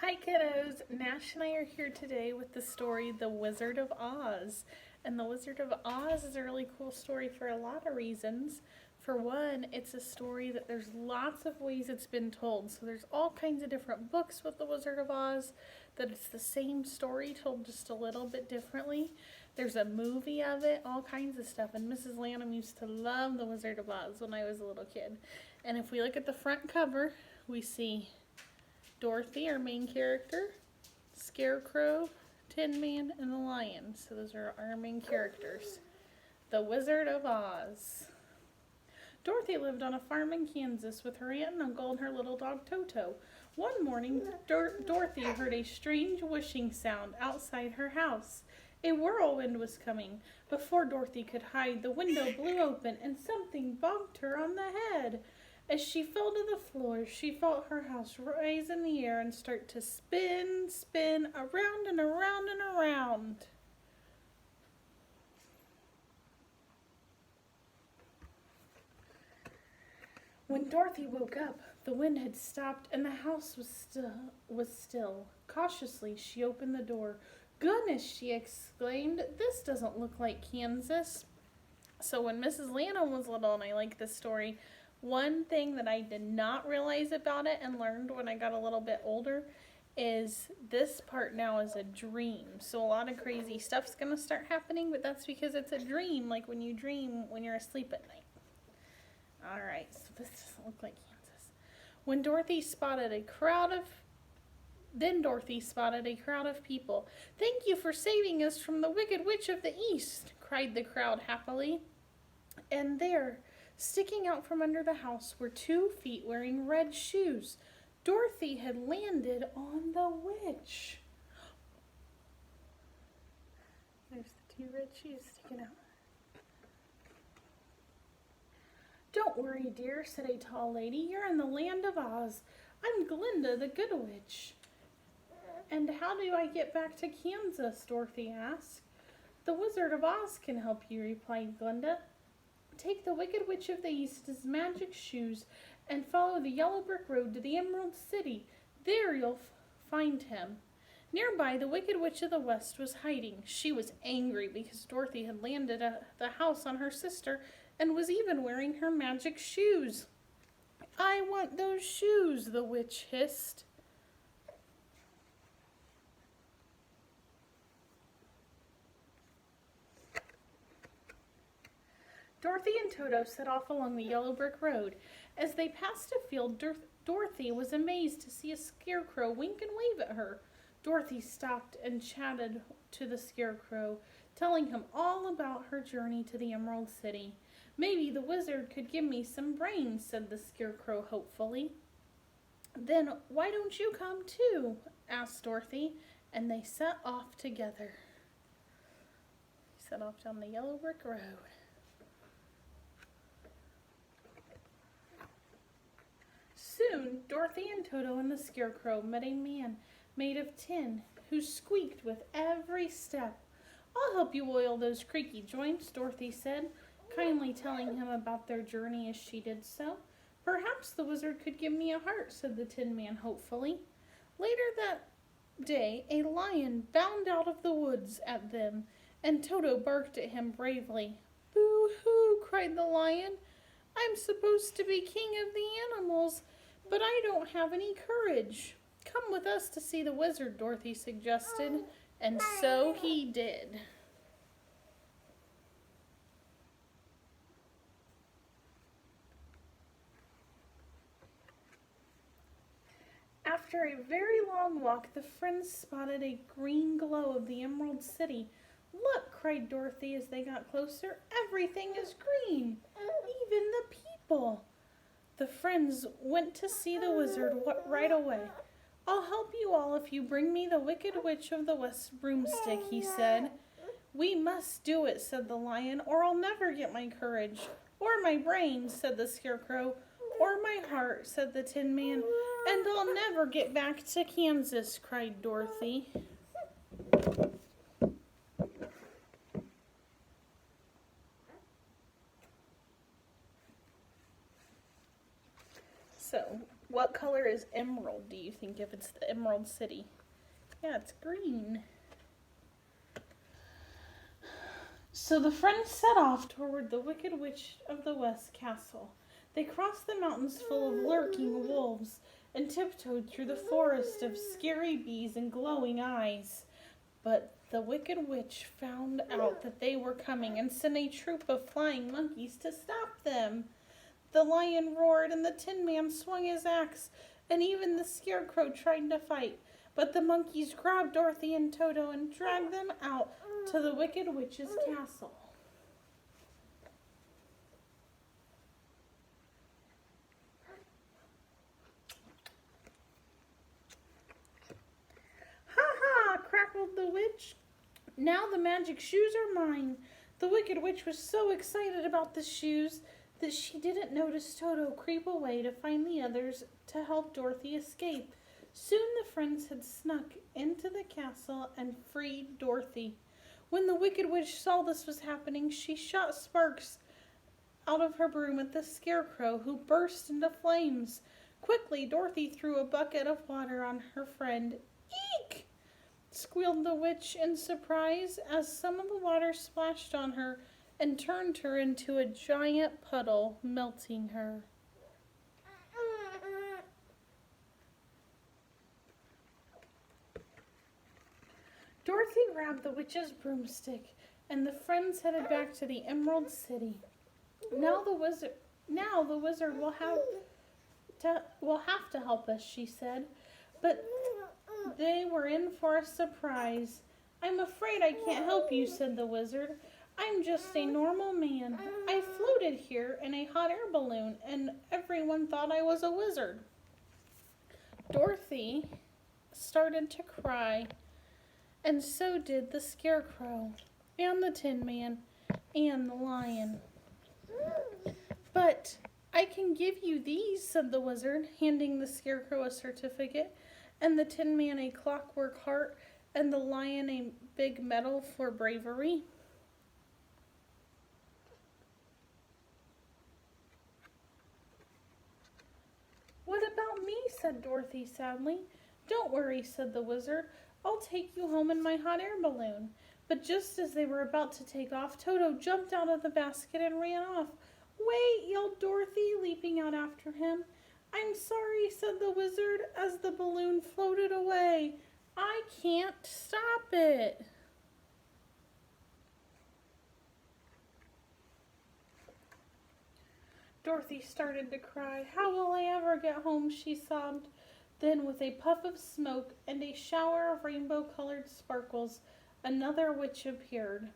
Hi kiddos, Nash and I are here today with the story The Wizard of Oz. And The Wizard of Oz is a really cool story for a lot of reasons. For one, it's a story that there's lots of ways it's been told. So there's all kinds of different books with The Wizard of Oz that it's the same story told just a little bit differently. There's a movie of it, all kinds of stuff. And Mrs. Lanham used to love The Wizard of Oz when I was a little kid. And if we look at the front cover, we see Dorothy, our main character, Scarecrow, Tin Man, and the Lion. So those are our main characters. The Wizard of Oz. Dorothy lived on a farm in Kansas with her aunt and uncle and her little dog Toto. One morning, Dorothy heard a strange whooshing sound outside her house. A whirlwind was coming. Before Dorothy could hide, the window blew open and something bonked her on the head. As she fell to the floor, she felt her house rise in the air and start to spin, around and around and around. When Dorothy woke up, the wind had stopped and the house was still. Cautiously, she opened the door. "Goodness," she exclaimed, "this doesn't look like Kansas." So when Mrs. Lanham was little, and I like this story, one thing that I did not realize about it and learned when I got a little bit older is this part now is a dream. So a lot of crazy stuff's going to start happening, but that's because it's a dream, like when you dream when you're asleep at night. Alright, so this doesn't look like Kansas. Dorothy spotted a crowd of people. "Thank you for saving us from the Wicked Witch of the East," cried the crowd happily. And there, sticking out from under the house, were 2 feet wearing red shoes. Dorothy had landed on the witch. There's the 2 red shoes sticking out. "Don't worry, dear," said a tall lady. "You're in the land of Oz. I'm Glinda, the Good Witch." "And how do I get back to Kansas?" Dorothy asked. "The Wizard of Oz can help you," replied Glinda. "Take the Wicked Witch of the East's magic shoes and follow the yellow brick road to the Emerald City. There you'll find him." Nearby, the Wicked Witch of the West was hiding. She was angry because Dorothy had landed at the house on her sister and was even wearing her magic shoes. "I want those shoes," the witch hissed. Dorothy and Toto set off along the yellow brick road. As they passed a field, Dorothy was amazed to see a scarecrow wink and wave at her. Dorothy stopped and chatted to the scarecrow, telling him all about her journey to the Emerald City. "Maybe the wizard could give me some brains," said the scarecrow hopefully. "Then why don't you come too?" asked Dorothy, and they set off together. Set off down the yellow brick road. Soon, Dorothy and Toto and the Scarecrow met a man made of tin who squeaked with every step. "I'll help you oil those creaky joints," Dorothy said, kindly telling him about their journey as she did so. "Perhaps the wizard could give me a heart," said the Tin Man hopefully. Later that day, a lion bounded out of the woods at them, and Toto barked at him bravely. "Boo-hoo!" cried the lion. "I'm supposed to be king of the animals, but I don't have any courage." "Come with us to see the wizard," Dorothy suggested, and so he did. After a very long walk, the friends spotted a green glow of the Emerald City. "Look!" cried Dorothy as they got closer. "Everything is green, even the people." The friends went to see the wizard right away. "I'll help you all if you bring me the Wicked Witch of the West broomstick," he said. "We must do it," said the lion, "or I'll never get my courage." "Or my brains," said the scarecrow. "Or my heart," said the Tin Man. "And I'll never get back to Kansas," cried Dorothy. So, what color is emerald, do you think, if it's the Emerald City? Yeah, it's green. So the friends set off toward the Wicked Witch of the West castle. They crossed the mountains full of lurking wolves and tiptoed through the forest of scary bees and glowing eyes. But the Wicked Witch found out that they were coming and sent a troop of flying monkeys to stop them. The lion roared and the Tin Man swung his axe, and even the Scarecrow tried to fight. But the monkeys grabbed Dorothy and Toto and dragged them out to the Wicked Witch's castle. "Ha ha!" crackled the witch. "Now the magic shoes are mine." The Wicked Witch was so excited about the shoes that she didn't notice Toto creep away to find the others to help Dorothy escape. Soon the friends had snuck into the castle and freed Dorothy. When the Wicked Witch saw this was happening, she shot sparks out of her broom at the Scarecrow, who burst into flames. Quickly, Dorothy threw a bucket of water on her friend. "Eek!" squealed the witch in surprise as some of the water splashed on her and turned her into a giant puddle, melting her. Dorothy grabbed the witch's broomstick, and the friends headed back to the Emerald City. Now the wizard will have to help us," she said. But they were in for a surprise. "I'm afraid I can't help you," said the wizard. "I'm just a normal man. I floated here in a hot air balloon, and everyone thought I was a wizard." Dorothy started to cry, and so did the Scarecrow, and the Tin Man, and the Lion. "But I can give you these," said the wizard, handing the Scarecrow a certificate, and the Tin Man a clockwork heart, and the Lion a big medal for bravery. "What about me?" said Dorothy sadly. "Don't worry," said the wizard. "I'll take you home in my hot air balloon." But just as they were about to take off, Toto jumped out of the basket and ran off. "Wait!" yelled Dorothy, leaping out after him. "I'm sorry," said the wizard as the balloon floated away. "I can't stop it." Dorothy started to cry. "How will I ever get home?" she sobbed. Then, with a puff of smoke and a shower of rainbow-colored sparkles, another witch appeared.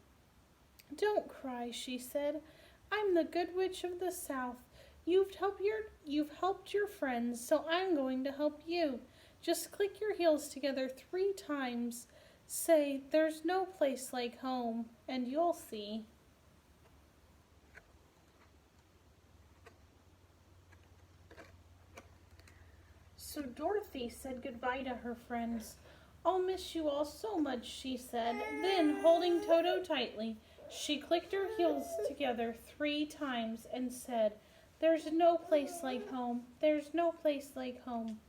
"Don't cry," she said. "I'm the Good Witch of the South. You've helped your friends, so I'm going to help you. Just click your heels together 3 times. Say, 'There's no place like home,' and you'll see." So Dorothy said goodbye to her friends. "I'll miss you all so much," she said. Then, holding Toto tightly, she clicked her heels together 3 times and said, "There's no place like home. There's no place like home."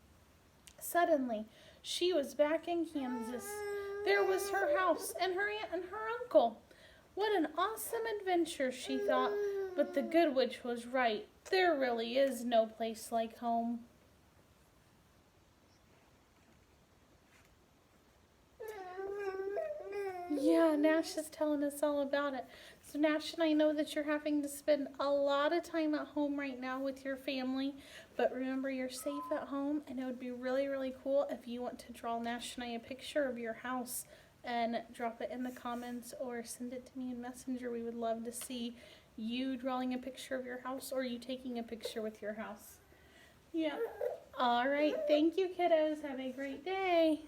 Suddenly, she was back in Kansas. There was her house and her aunt and her uncle. What an awesome adventure, she thought. But the Good Witch was right. There really is no place like home. Yeah, Nash is telling us all about it. So Nash and I know that you're having to spend a lot of time at home right now with your family, but remember you're safe at home, and it would be really, really cool if you want to draw Nash and I a picture of your house and drop it in the comments or send it to me in Messenger. We would love to see you drawing a picture of your house or you taking a picture with your house. Yeah. All right. Thank you, kiddos. Have a great day.